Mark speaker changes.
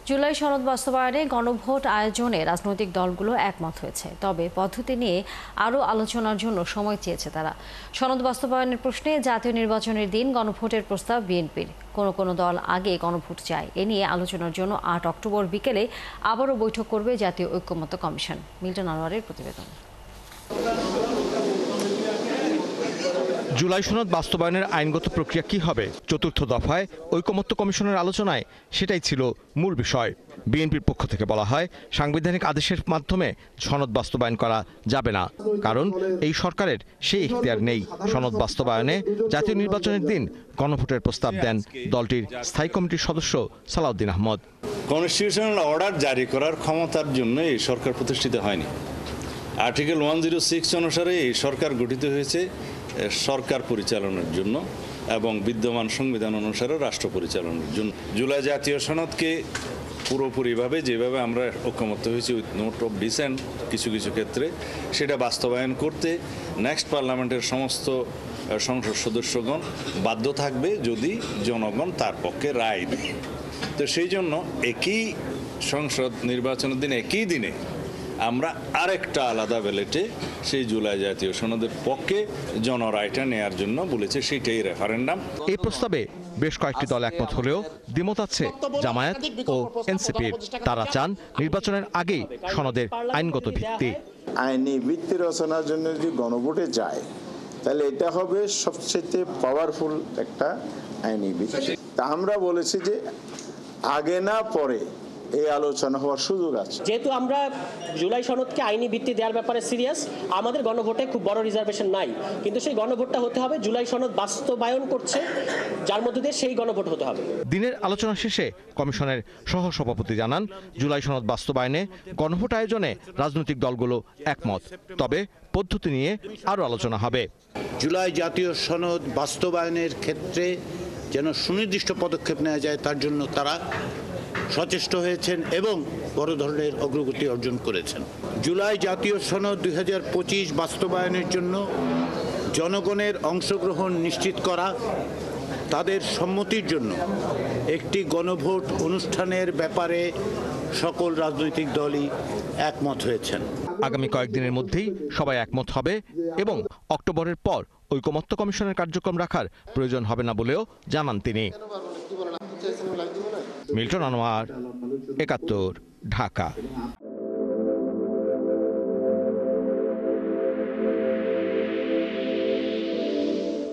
Speaker 1: জুলাই সনদ বাস্তবায়নে গণভোট আয়োজনে রাজনৈতিক দলগুলো একমত হয়েছে, তবে পদ্ধতি নিয়ে আরও আলোচনার জন্য সময় চেয়েছে তারা। সনদ বাস্তবায়নের প্রশ্নে জাতীয় নির্বাচনের দিন গণভোটের প্রস্তাব বিএনপির। কোনো দল আগে গণভোট চায়। এ নিয়ে আলোচনার জন্য ৮ অক্টোবর বিকেলে আবারও বৈঠক করবে জাতীয় ঐকমত্য কমিশন। মিল্টন আনোয়ারের প্রতিবেদন।
Speaker 2: জুলাই সনদ বাস্তবায়নের আইনগত প্রক্রিয়া কি হবে, চতুর্থ দফায় ঐকমত্য কমিশনের আলোচনায় সেটাই ছিল মূল বিষয়। বিএনপির পক্ষ থেকে বলা হয়, সাংবিধানিক আদেশের মাধ্যমে সনদ বাস্তবায়ন করা যাবে না, কারণ এই সরকারের সেই ইখতিয়ার নেই। সনদ বাস্তবায়নে জাতীয় নির্বাচনের দিন গণভোটের প্রস্তাব দেন দলটির স্থায়ী কমিটির সদস্য সালাউদ্দিন আহমদ।
Speaker 3: কনস্টিটিউশনাল অর্ডার জারি করার ক্ষমতার জন্য এই সরকার প্রতিষ্ঠিত হয়নি। আর্টিকেল 106 অনুসারে এই সরকার গঠিত হয়েছে সরকার পরিচালনার জন্য এবং বিদ্যমান সংবিধান অনুসারে রাষ্ট্র পরিচালনার জন্য। জুলাই জাতীয় সনদকে পুরোপুরিভাবে যেভাবে আমরা ঐকমত্য হয়েছি উইথ নোট অফ ডিসেন্ট কিছু কিছু ক্ষেত্রে, সেটা বাস্তবায়ন করতে নেক্সট পার্লামেন্টের সমস্ত সংসদ সদস্যগণ বাধ্য থাকবে যদি জনগণ তার পক্ষে রায় দেয়। তো সেই জন্য একই সংসদ নির্বাচনের দিন একই দিনে আমরা আরেকটা আলাদা ব্যালেটে সেই জুলাই জাতীয় সনদের পক্ষে জনরায়টা নেয়ার জন্য বলেছে, সেটাই রেফারেন্ডাম।
Speaker 2: এই প্রস্তাবে বেশ কয়েকটি দল একমত হলেও দ্বিমত আছে জামায়াত ও এনসিপির। তারা চান নির্বাচনের আগেই সনদের আইনগত ভিত্তি।
Speaker 4: আইনি ভিত্তি রচনার জন্য যদি গণভোটে যায়, তাহলে এটা হবে সবচেয়ে পাওয়ারফুল একটা আইনি ভিত্তি। তা আমরা বলেছি যে আগে না পরে এই আলোচনা হওয়ার সুযোগ আছে।
Speaker 5: যেহেতু আমরা জুলাই সনদকে আইনি ভিত্তি দেওয়ার ব্যাপারে সিরিয়াস, আমাদের গণভোটে খুব বড় রিজার্ভেশন নাই, কিন্তু সেই গণভোটটা হতে হবে জুলাই সনদ বাস্তবায়ন করছে, যার মধ্যে দিয়ে সেই গণভোট হতে হবে।
Speaker 2: দিনের আলোচনা শেষে কমিশনের সহসভাপতি জানান, জুলাই সনদ বাস্তবায়নে গণভোট আয়োজনে রাজনৈতিক দলগুলো একমত, তবে পদ্ধতি নিয়ে আরও আলোচনা হবে।
Speaker 6: জুলাই জাতীয় সনদ বাস্তবায়নের ক্ষেত্রে যেন সুনির্দিষ্ট পদক্ষেপ নেওয়া যায়, তার জন্য তারা সচেষ্ট হয়েছেন এবং বড় ধরনের অগ্রগতি অর্জন করেছেন। জুলাই জাতীয় সনদ 2025 বাস্তবায়নের জন্য জনগণের অংশগ্রহণ নিশ্চিত করা, তাদের সম্মতির জন্য একটি গণভোট অনুষ্ঠানের ব্যাপারে সকল রাজনৈতিক দলই একমত হয়েছেন।
Speaker 2: আগামী কয়েকদিনের মধ্যেই সবাই একমত হবে এবং অক্টোবরের পর ঐকমত্য কমিশনের কার্যক্রম রাখার প্রয়োজন হবে না বলেও জানান তিনি। মিল্টন আনোয়ার, ৭১, ঢাকা।